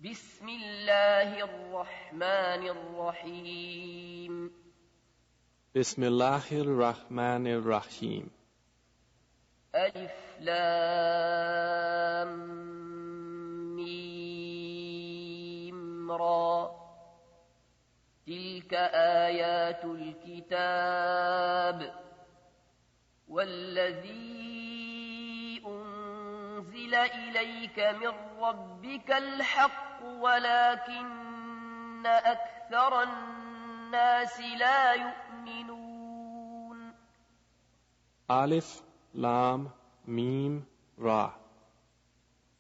بسم الله الرحمن الرحيم بسم الله الرحمن الرحيم ألف لام ميم را تلك آيات الكتاب والذي أنزل إليك من ربك الحق ولكن أكثر الناس لا يؤمنون. Alif, Lam, Mim, Ra.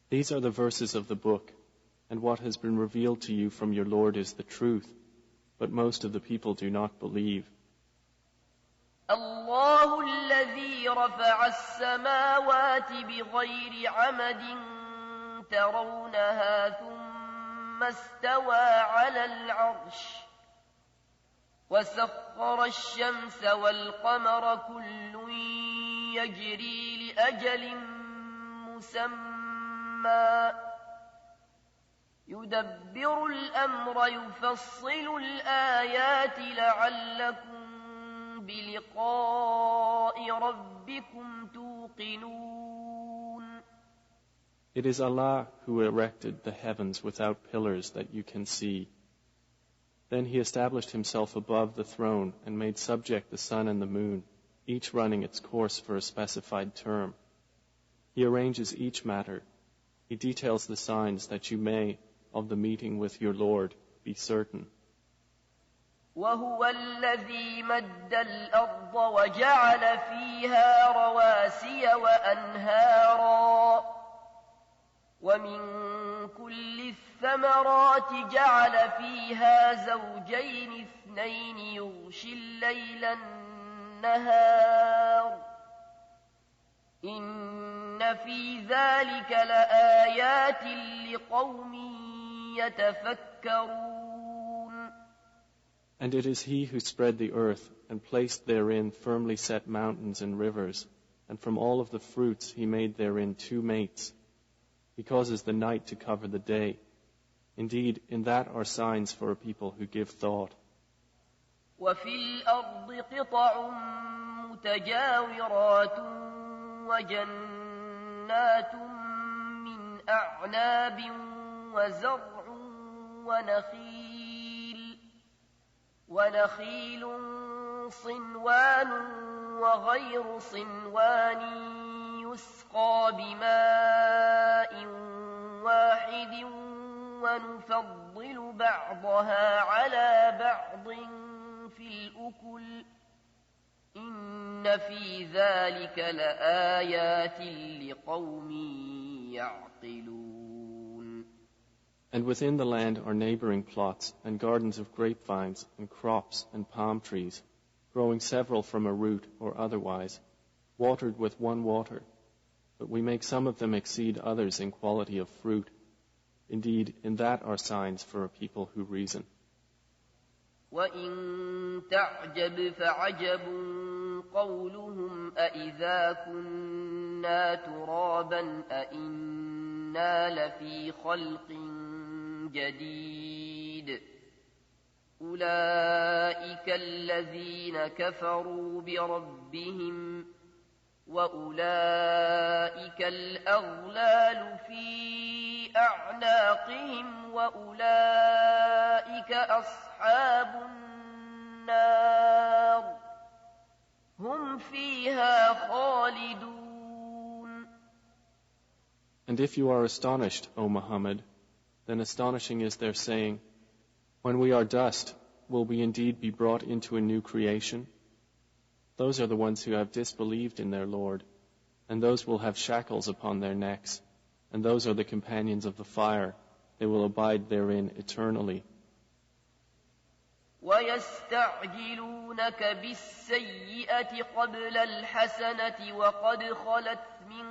These are the verses of the book, and what has been revealed to you from your Lord is the truth, but most of the people do not believe. الله الذي رفع السماوات بغير عمد ترونها ثم استوى على العرش وسخر الشمس والقمر كل يجري لأجل مسمى يدبر الأمر يفصل الآيات لعلكم بلقاء ربكم توقنون. It is Allah who erected the heavens without pillars that you can see. Then He established Himself above the throne and made subject the sun and the moon, each running its course for a specified term. He arranges each matter. He details the signs that you may, of the meeting with your Lord, be certain. وهو الذي مد الأرض وجعل فيها رواسي وأنهارا ومن كل الثمرات جعل فيها زوجين اثنين يغشي الليل النهار إن في ذلك لآيات لقوم يتفكرون. And it is He who spread the earth and placed therein firmly set mountains and rivers, and from all of the fruits He made therein two mates. He causes the night to cover the day. Indeed, in that are signs for a people who give thought. وفي الأرض قطع متجاورات وجنات من أعناب وزرع ونخيل صنوان وغير صنوان يسقى بماء واحد ونفضل بعضها على بعض في الأكل إن في ذلك لآيات لقوم يعقلون. And within the land are neighboring plots and gardens of grapevines and crops and palm trees, growing several from a root or otherwise, watered with one water. But we make some of them exceed others in quality of fruit. Indeed, in that are signs for a people who reason. وَإِن تَعْجَبْ فَعَجَبٌ قَوْلُهُمْ أَإِذَا كُنَّا تُرَابًا أَإِنَّا لَفِي خَلْقٍ جَدِيدٍ أُولَئِكَ الَّذِينَ كَفَرُوا بِرَبِّهِمْ وَأُولَئِكَ الْأَغْلَالُ فِي أَعْنَاقِهِمْ وَأُولَئِكَ أَصْحَابُ النَّارِ هُمْ فِيهَا خَالِدُونَ. And if you are astonished, O Muhammad, then astonishing is their saying, when we are dust, will we indeed be brought into a new creation? Those are the ones who have disbelieved in their Lord, and those will have shackles upon their necks, and those are the companions of the fire. They will abide therein eternally. وَيَسْتَعْجِلُونَكَ بِالسَّيِّئَةِ قَبْلَ الْحَسَنَةِ وَقَدْ خَلَتْ مِنْ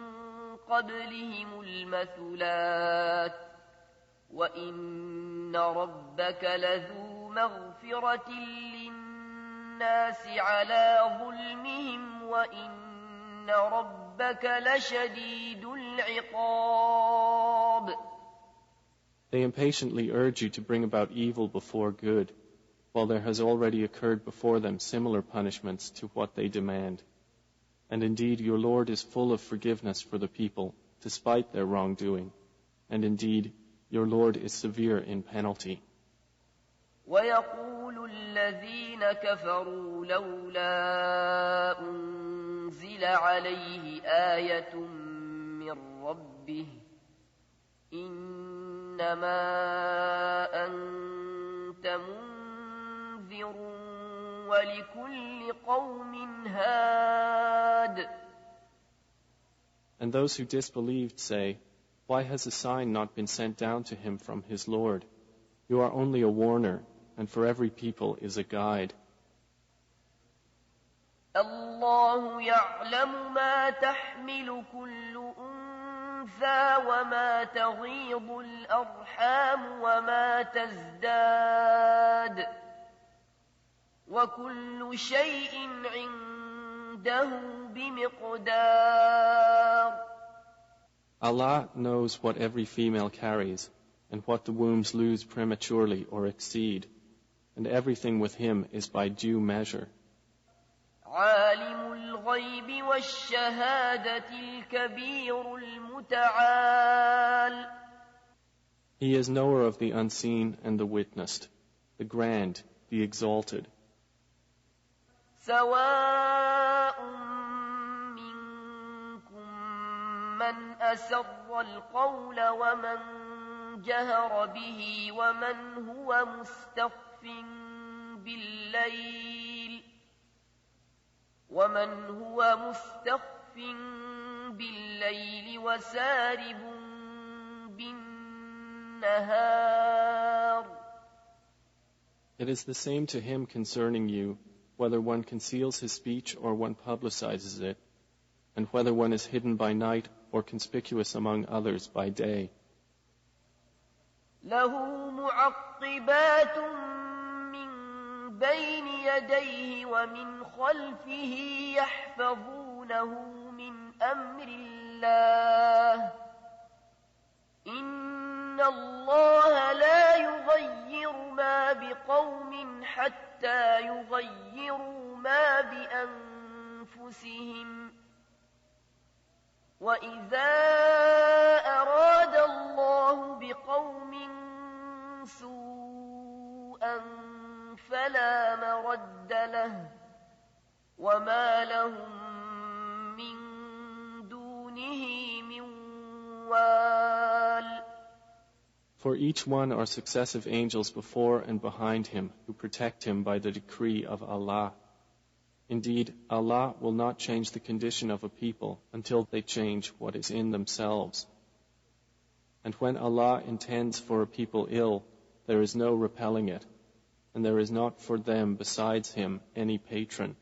قَبْلِهِمُ الْمَثُلَاتُ وَإِنَّ رَبَّكَ لَذُو مَغْفِرَةٍ لِلنَّاسِ عَلَى ظُلْمِهِمْ وَإِنَّ رَبَّكَ لَشَدِيدُ الْعِقَابِ. They impatiently urge you to bring about evil before good, while there has already occurred before them similar punishments to what they demand. And indeed your Lord is full of forgiveness for the people, despite their wrongdoing. And indeed your Lord is severe in penalty. ويقول الذين كفروا لولا أنزل عليه آية من ربه إنما أنت منذر ولكل قوم هاد. And those who disbelieved say, why has a sign not been sent down to him from his Lord? You are only a warner, and for every people is a guide. الله يعلم ما تحمل كل أنثى وما تغيض الأرحام وما تزداد وكل شيء عنده بمقدار. Allah knows what every female carries, and what the wombs lose prematurely or exceed, and everything with him is by due measure. عالم الغيب والشهادة الكبير المتعال. He is knower of the unseen and the witnessed, the grand, the exalted. سواء منكم من أسر القول ومن جهر به ومن هو مستخف بالليل وسارب بالنهار. It is the same to him concerning you, whether one conceals his speech or one publicizes it, and whether one is hidden by night or conspicuous among others by day. له معقبات من بين يديه ومن خلفه يحفظونه من أمر الله إن الله لا يغير ما بقوم حتى يغيروا ما بأنفسهم وإذا أراد الله بقوم سوءا فلا مرد له وما لهم من دونه من وال. For each one are successive angels before and behind him who protect him by the decree of Allah. Indeed, Allah will not change the condition of a people until they change what is in themselves. And when Allah intends for a people ill, there is no repelling it, and there is not for them besides Him any patron.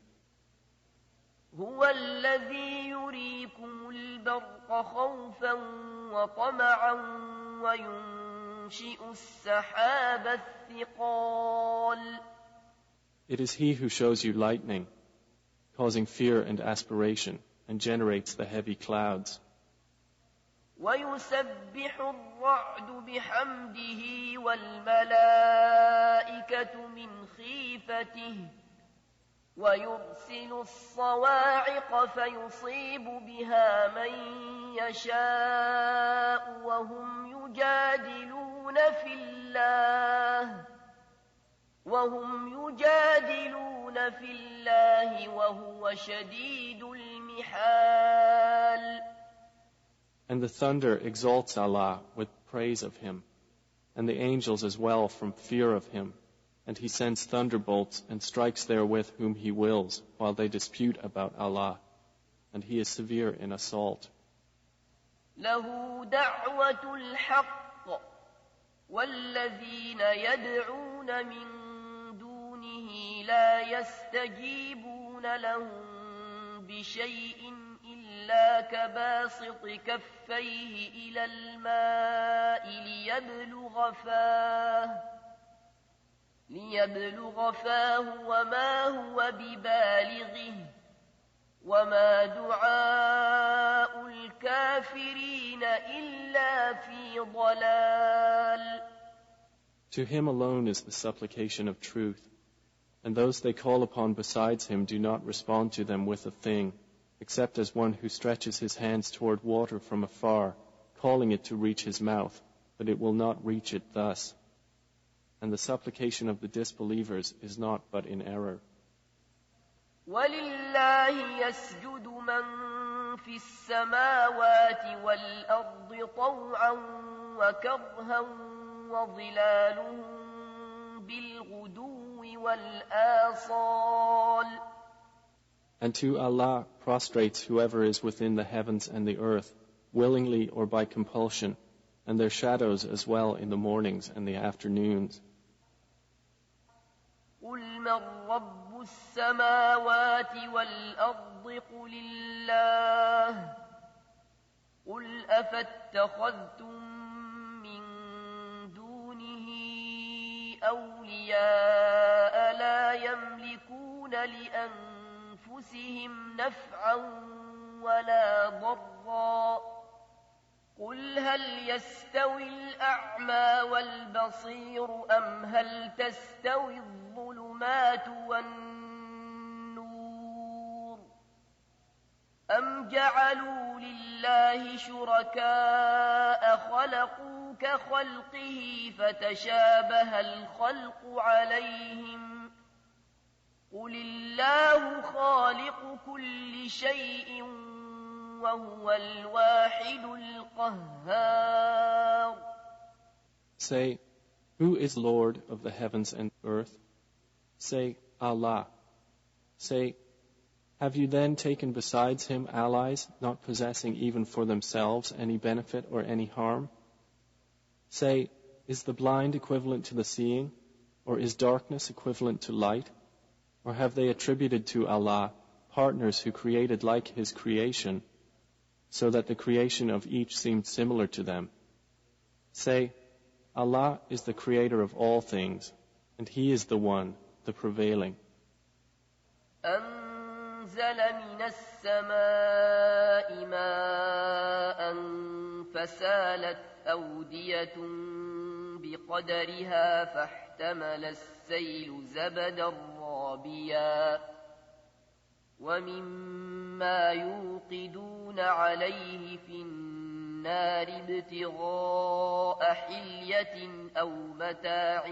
هو الذي يريكم البرق خوفا وطمعا وينشئ السحاب الثقال. It is He who shows you lightning, causing fear and aspiration, and generates the heavy clouds. ويسبح الرعد بحمده والملائكة من خيفته ويرسل الصواعق فيصيب بها من يشاء وهم يجادلون في الله وهو شديد المحال. And the thunder exalts Allah with praise of Him, and the angels as well from fear of Him, and He sends thunderbolts and strikes therewith whom He wills while they dispute about Allah, and He is severe in assault. له دعوة الحق والذين يدعون من دونه لا يستجيبون لهم بشيء إلا كباسط كفيه إلى الماء ليبلغ فاه وما هو ببالغه وما دعاء الكافرين إلا في ضلال. To him alone is the supplication of truth, and those they call upon besides him do not respond to them with a thing, except as one who stretches his hands toward water from afar, calling it to reach his mouth, but it will not reach it thus. And the supplication of the disbelievers is not but in error. وَلِلَّهِ يَسْجُدُ مَن فِي السَّمَاوَاتِ وَالْأَرْضِ طَوْعًا وَكَرْهًا وَظِلَالُهُم بِالْغُدُوِّ وَالْآصَالِ. And to Allah prostrates whoever is within the heavens and the earth, willingly or by compulsion, and their shadows as well in the mornings and the afternoons. قُلْ مَن رَّبُّ السَّمَاوَاتِ وَالْأَرْضِ قُلِ اللَّهُ قُلْ أَفَاتَّخَذْتُم مِّن دُونِهِ أَوْلِيَاءَ لَا يَمْلِكُونَ لِأَنفُسِهِمْ نَفْعًا وَلَا ضَرًّا. قُلْ هَلْ يَسْتَوِي الْأَعْمَى وَالْبَصِيرُ أَمْ هَلْ تَسْتَوِي الظُّلُمَاتُ وَالنُّورُ أَمْ جَعَلُوا لِلَّهِ شُرَكَاءَ خَلَقُوا كَخَلْقِهِ فَتَشَابَهَ الْخَلْقُ عَلَيْهِمْ قُلِ اللَّهُ خَالِقُ كُلِّ شَيْءٍ وَهُوَ الْوَاحِدُ الْقَهَّارُ. Say, who is Lord of the heavens and earth? Say, Allah. Say, have you then taken besides him allies, not possessing even for themselves any benefit or any harm? Say, is the blind equivalent to the seeing, or is darkness equivalent to light? Or have they attributed to Allah partners who created like his creation, so that the creation of each seemed similar to them? Say, Allah is the creator of all things, and He is the one, the prevailing. أنزل من السماء ماء فسالت أودية بقدرها فاحتمل السيل زبدا رابيا ومما يوقدون عليه في النار ابتغاء حلية أو متاع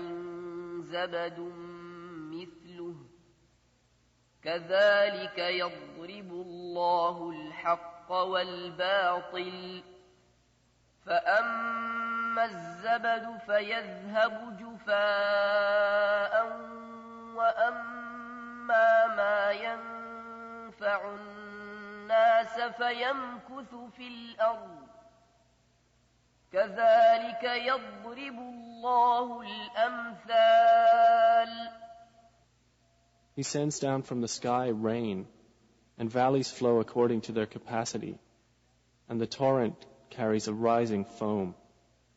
زبد مثله كذلك يضرب الله الحق والباطل فأما الزبد فيذهب جفاء وأما ما ينفع الناس فيمكث في الأرض كذلك يضرب الله الأمثال. He sends down from the sky rain, and valleys flow according to their capacity, and the torrent carries a rising foam,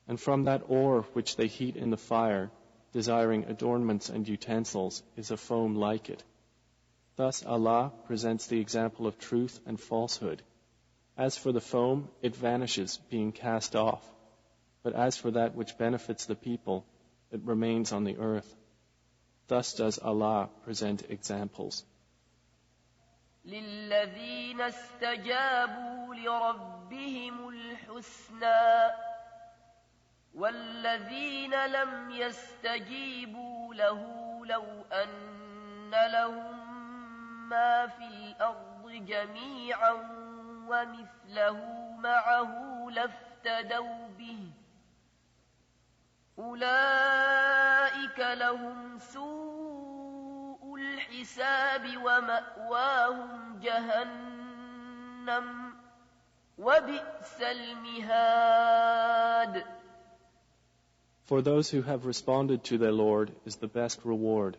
and from that ore which they heat in the fire, desiring adornments and utensils, is a foam like it. Thus Allah presents the example of truth and falsehood. As for the foam, it vanishes, being cast off. But as for that which benefits the people, it remains on the earth. Thus does Allah present examples. لِلَّذِينَ اسْتَجَابُوا لِرَبِّهِمُ الْحُسْنَى وَالَّذِينَ لَمْ يَسْتَجِيبُوا لَهُ لَوْ أَنَّ لَهُم مَّا فِي الْأَرْضِ جَمِيعًا وَمِثْلَهُ مَعَهُ لَافْتَدَوْا بِهِ أُولَئِكَ لَهُمْ سُوءُ الْحِسَابِ وَمَأْوَاهُمْ جَهَنَّمُ وَبِئْسَ الْمِهَادُ. For those who have responded to their Lord is the best reward.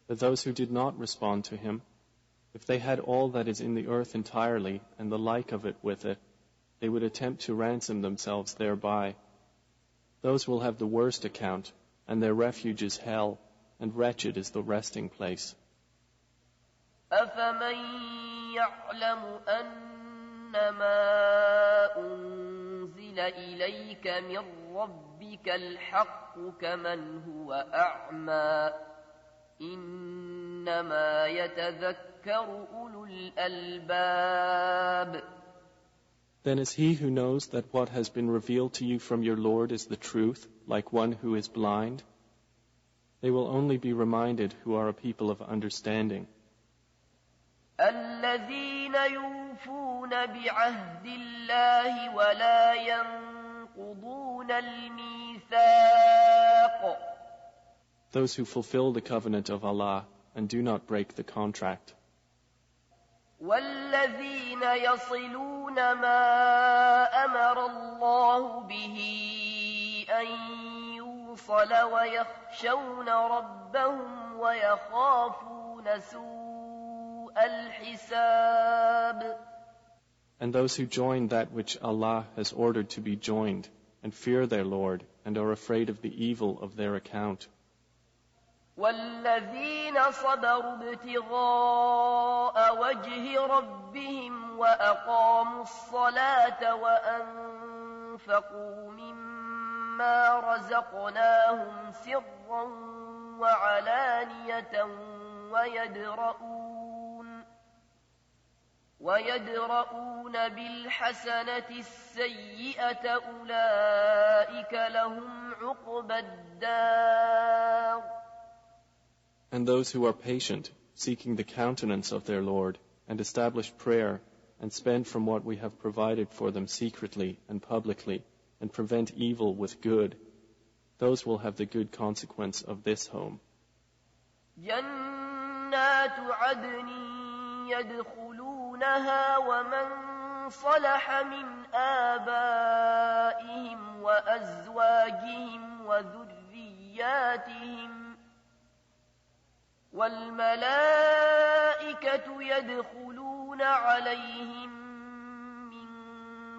But those who did not respond to Him, if they had all that is in the earth entirely and the like of it with it, they would attempt to ransom themselves thereby. Those will have the worst account, and their refuge is hell, and wretched is the resting place. أَفَمَن يعلم أنما أنزل إليك من ربك الحق كمن هو أعمى إنما يتذكر أولو الألباب. Then is he who knows that what has been revealed to you from your Lord is the truth, like one who is blind? They will only be reminded who are a people of understanding. الذين يوفون بعهد الله ولا ينقضون الميثاق. Those who fulfill the covenant of Allah and do not break the contract. والذين يصلون ما أمر الله به أن يوصل ويخشون ربهم ويخافون سوء الحساب. And those who join that which Allah has ordered to be joined and fear their Lord and are afraid of the evil of their account. والذين صبروا ابتغاء وجه ربهم وأقاموا الصلاة وأنفقوا مما رزقناهم سرا وعلانية ويدرؤون بالحسنة السيئة أولئك لهم عقبى الدار. And those who are patient, seeking the countenance of their Lord, and establish prayer, and spend from what we have provided for them secretly and publicly, and prevent evil with good, those will have the good consequence of this home. جنات عدن يدخلونها ومن صلح من آبائهم وأزواجهم وذرياتهم والملائكة يدخلون عليهم من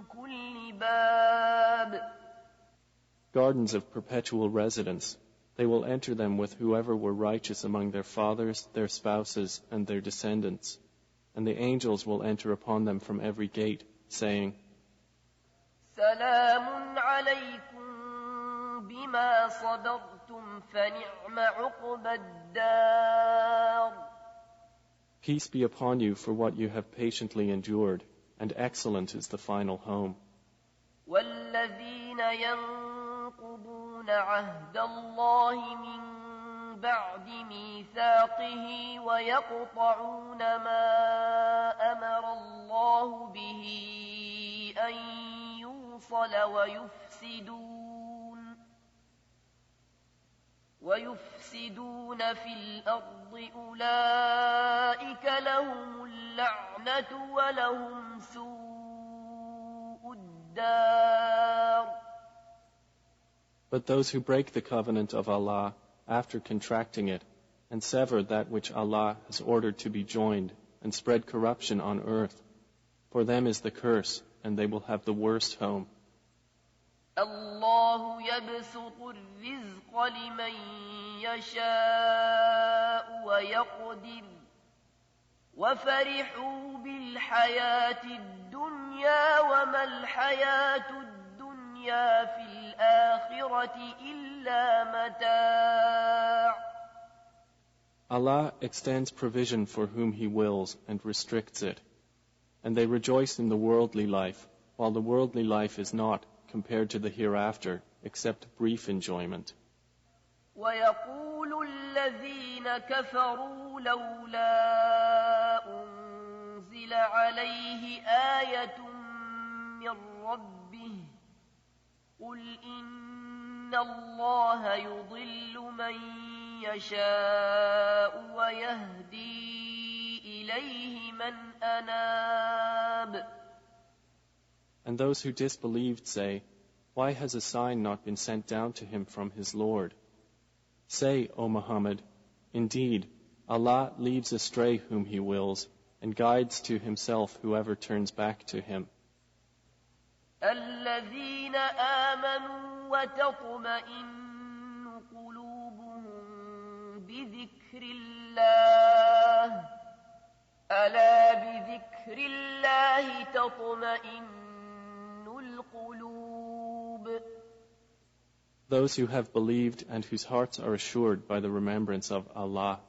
كل باب. Gardens of perpetual residence. They will enter them with whoever were righteous among their fathers, their spouses, and their descendants. And the angels will enter upon them from every gate, saying, سلام عليكم بما صبرتم فنعم عقبى الدار. Peace be upon you for what you have patiently endured, and excellent is the final home. والذين ينقضون عهد الله من بعد ميثاقه ويقطعون ما أمر الله به أن يوصل ويفسدون في الأرض أولئك لهم اللعنة ولهم سوء الدار. But those who break the covenant of Allah after contracting it and sever that which Allah has ordered to be joined and spread corruption on earth, for them is the curse and they will have the worst home. الله يبسط الرزق لمن يشاء ويقدر وفرحوا بالحياة الدنيا وما الحياة الدنيا في الآخرة إلا متاع. Allah extends provision for whom He wills and restricts it, and they rejoice in the worldly life, while the worldly life is not, compared to the hereafter, except brief enjoyment. ويقول الذين كفروا لولا أنزل عليه آية من ربه قل إن الله يضل من يشاء ويهدي إليه من أناب. And those who disbelieved say, why has a sign not been sent down to him from his Lord? Say, O Muhammad, indeed, Allah leads astray whom He wills, and guides to Himself whoever turns back to Him. الذين آمنوا وتطمئن قلوبهم بذكر الله ألا بذكر الله تطمئن القلوب. Those who have believed and whose hearts are assured by the remembrance of Allah,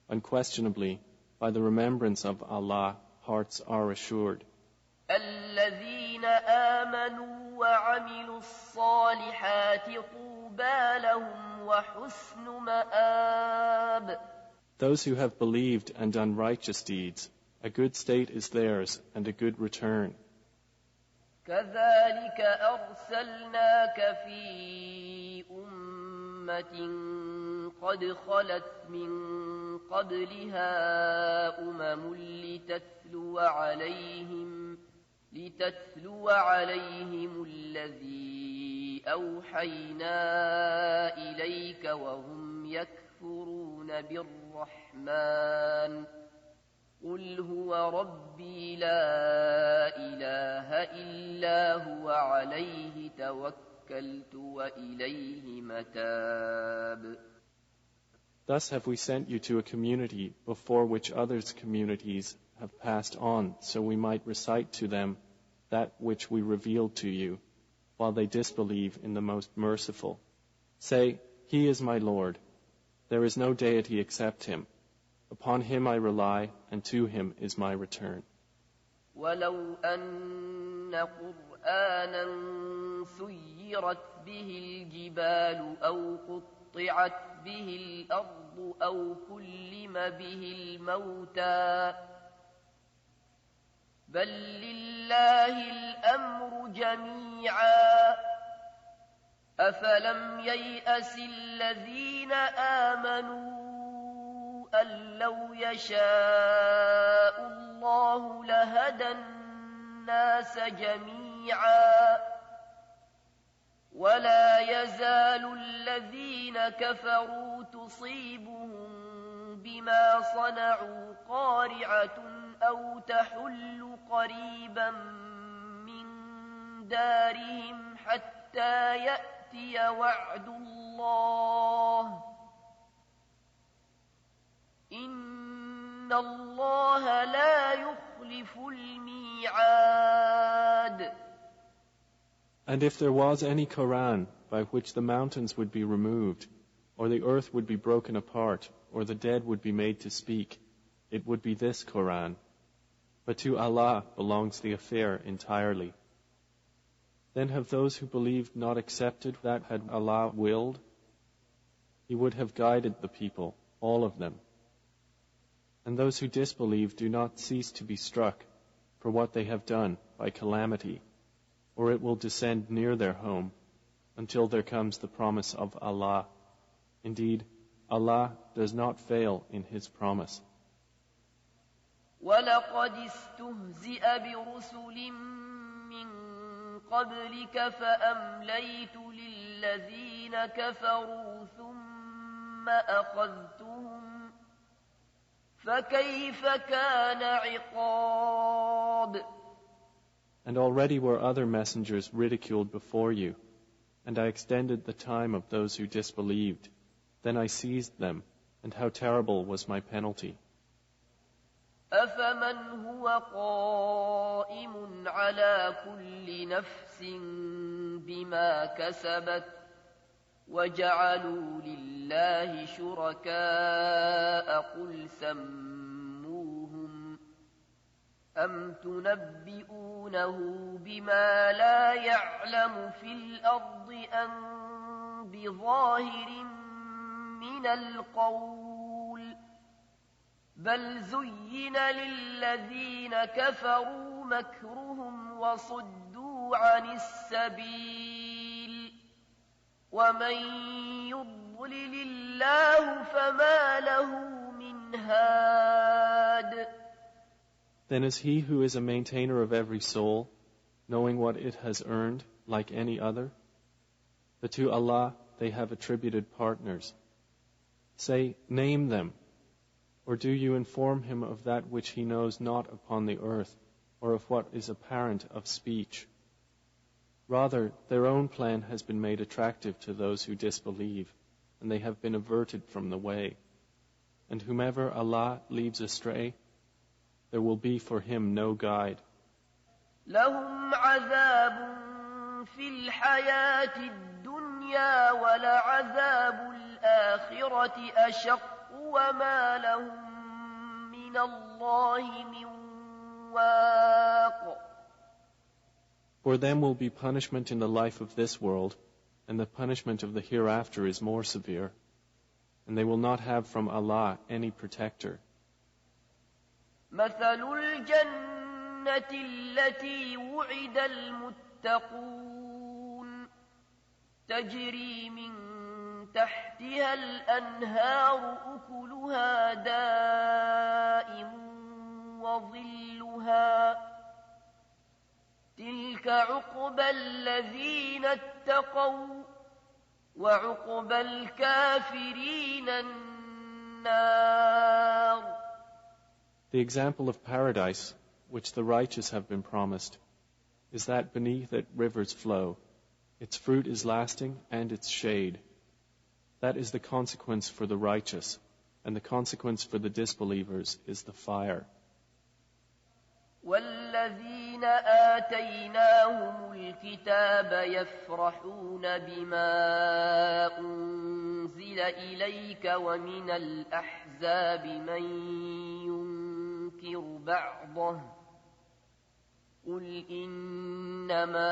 unquestionably, by the remembrance of Allah, hearts are assured. الذين آمنوا وعملوا الصالحات طوبى لهم وحسن مآب. Those who have believed and done righteous deeds, a good state is theirs and a good return. كذلك أرسلناك في أمة قد خلت من قبلها لتتلو عليهم الذي أوحينا إليك وهم يكفرون بالرحمن قل هو ربي لا إله إلا هو عليه توكلت وإليه متاب. Thus have we sent you to a community before which others' communities have passed on, so we might recite to them that which we revealed to you, while they disbelieve in the most merciful. Say, He is my Lord. There is no deity except Him. Upon Him I rely, and to Him is my return. ولو أن قرآنا سيرت به الجبال أو قطعت به الأرض أو كلم به الموتى بل لله الأمر جميعا أفلم ييأس الذين آمنوا أن لو يشاء الله لهدى الناس جميعا ولا يزال الذين كفروا تصيبهم بما صنعوا قارعة أو تحل قريبا من دارهم حتى يأتي وعد الله إن الله لا يخلف الميعاد. And if there was any Quran by which the mountains would be removed, or the earth would be broken apart, or the dead would be made to speak, it would be this Quran. But to Allah belongs the affair entirely. Then have those who believed not accepted that had Allah willed? He would have guided the people, all of them. And those who disbelieve do not cease to be struck for what they have done by calamity, or it will descend near their home until there comes the promise of Allah. Indeed, Allah does not fail in His promise. وَلَقَدِ اسْتُهْزِئَ بِرُسُلٍ مِّن قَبْلِكَ فَأَمْلَيْتُ لِلَّذِينَ كَفَرُوا ثُمَّ أَخَذْتُهُمْ فَكَيْفَ كَانَ عِقَابِ. And already were other messengers ridiculed before you, and I extended the time of those who disbelieved. Then I seized them, and how terrible was my penalty. أَفَمَنْ هُوَ قَائِمٌ عَلَى كُلِّ نَفْسٍ بِمَا كَسَبَتْ وَجَعَلُوا لِلَّهِ شُرَكَاءَ قُلْ سَمُّوهُمْ أَمْ تُنَبِّئُونَهُ بِمَا لَا يَعْلَمُ فِي الْأَرْضِ أَمْ بِظَاهِرٍ مِّنَ الْقَوْلِ بل زين للذين كفروا مكرهم وصدوا عن السبيل ومن يضلل الله فما له من هاد. Then is he who is a maintainer of every soul, knowing what it has earned, like any other? But to Allah they have attributed partners. Say, name them. Or do you inform him of that which he knows not upon the earth, or of what is apparent of speech? Rather, their own plan has been made attractive to those who disbelieve, and they have been averted from the way. And whomever Allah leaves astray, there will be for him no guide. لهم عذاب في الحياة الدنيا ولعذاب الآخرة أشق وما لهم من الله من واق. For them will be punishment in the life of this world, and the punishment of the hereafter is more severe, and they will not have from Allah any protector. مثل الجنة التي وعد المتقون تجري من تحتها الأنهار أكلها دائم وظلها تلك عقبى الذين اتقوا وعقبى الكافرين النار. The example of paradise, which the righteous have been promised, is that beneath it rivers flow. Its fruit is lasting and its shade. That is the consequence for the righteous, and the consequence for the disbelievers is the fire. والذين آتيناهم الكتاب يفرحون بما أنزل إليك ومن الأحزاب من ينكر بعضه قل إنما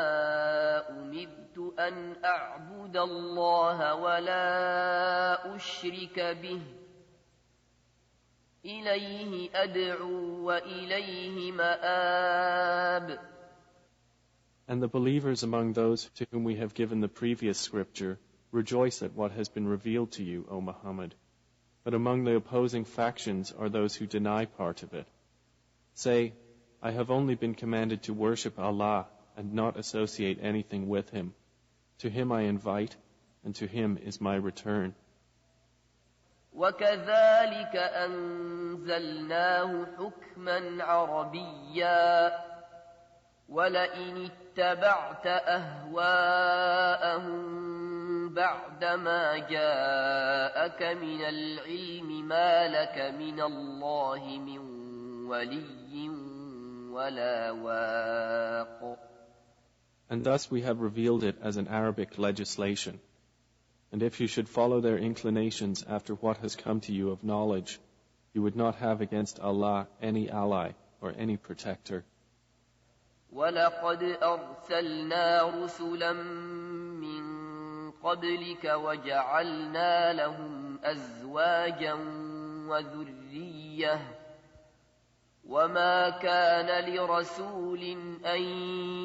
أمرت أن أعبد الله ولا أشرك به إليه أدعو وإليه مآب. And the believers among those to whom we have given the previous scripture rejoice at what has been revealed to you, O Muhammad. But among the opposing factions are those who deny part of it. Say, I have only been commanded to worship Allah and not associate anything with Him. To Him I invite, and to Him is my return. وكذلك أنزلناه حكما عربيا ولئن اتبعت أهواءهم بعدما جاءك من العلم ما لك من الله من ولي ولا واق. And thus we have revealed it as an Arabic legislation. And if you should follow their inclinations after what has come to you of knowledge, you would not have against Allah any ally or any protector. وَلَقَدْ أَرْسَلْنَا رُسُلًا مِّن قَبْلِكَ وَجَعَلْنَا لَهُمْ أَزْوَاجًا وَذُرِّيَّةً وَمَا كَانَ لِرَسُولٍ أَن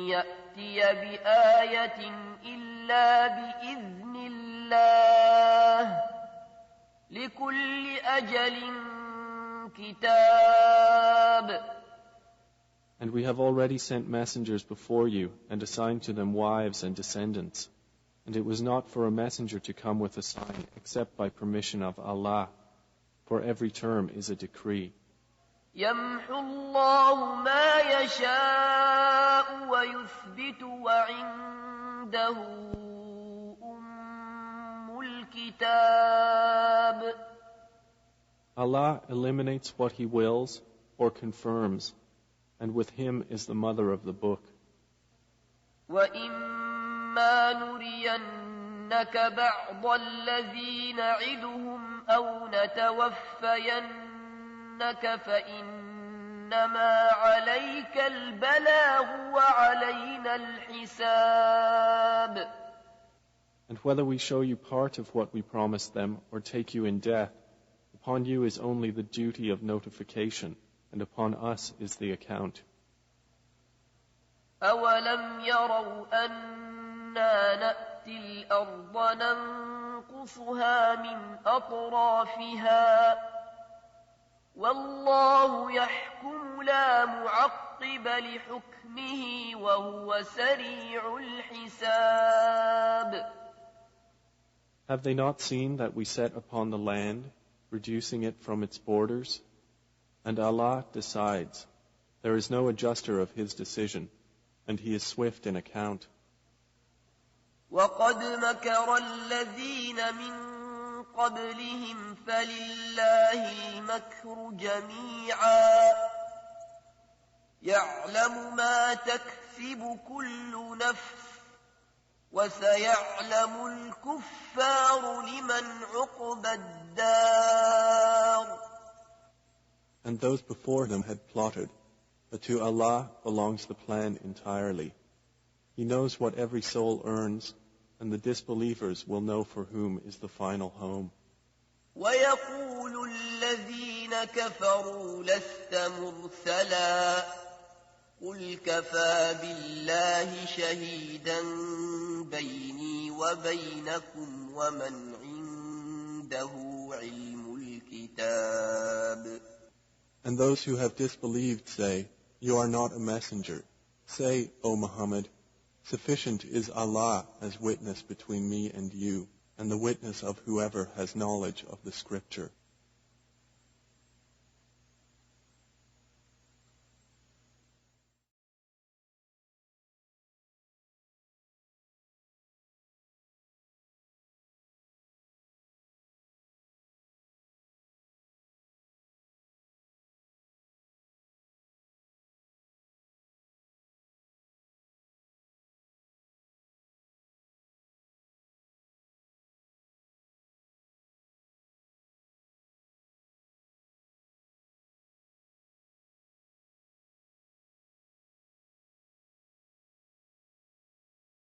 يَأْتِيَ بِآيَةٍ إِلَّا بِإِذْنِ الله لكل أجل كتاب. And we have already sent messengers before you and assigned to them wives and descendants. And it was not for a messenger to come with a sign except by permission of Allah, for every term is a decree. يمحو الله ما يشاء ويثبت وعنده الكتاب. Allah eliminates what He wills or confirms, and with Him is the mother of the book. وَإِمَّا نُرِيَنَّكَ بَعْضَ الَّذِي نَعِدُهُمْ أَوْ نَتَوَفَّيَنَّكَ فَإِنَّمَا عَلَيْكَ الْبَلَاغُ وَعَلَيْنَا الْحِسَابُ. And whether we show you part of what we promised them or take you in death, upon you is only the duty of notification, and upon us is the account. أَوَلَمْ يَرَوْا أَنَّا نَأْتِي الْأَرْضَ نَنقُصُهَا مِنْ أَطْرَافِهَا وَاللَّهُ يَحْكُمُ لَا مُعَقِّبَ لِحُكْمِهِ وَهُوَ سَرِيعُ الْحِسَابِ. Have they not seen that we set upon the land, reducing it from its borders? And Allah decides. There is no adjuster of His decision, and He is swift in account. وَقَدْ مَكَرَ الَّذِينَ مِن قَبْلِهِمْ فَلِلَّهِ الْمَكْرُ جَمِيعًا يعلم ما تكسب كل نفس وسيعلم الكفار لمن عقبى الدار. And those before them had plotted, but to Allah belongs the plan entirely. He knows what every soul earns, and the disbelievers will know for whom is the final home. ويقول الذين كفروا لست مرسلا قل كفى بالله شهيدا بيني وبينكم ومن عنده علم الكتاب. And those who have disbelieved say, You are not a messenger. Say, O Muhammad, sufficient is Allah as witness between me and you, and the witness of whoever has knowledge of the scripture.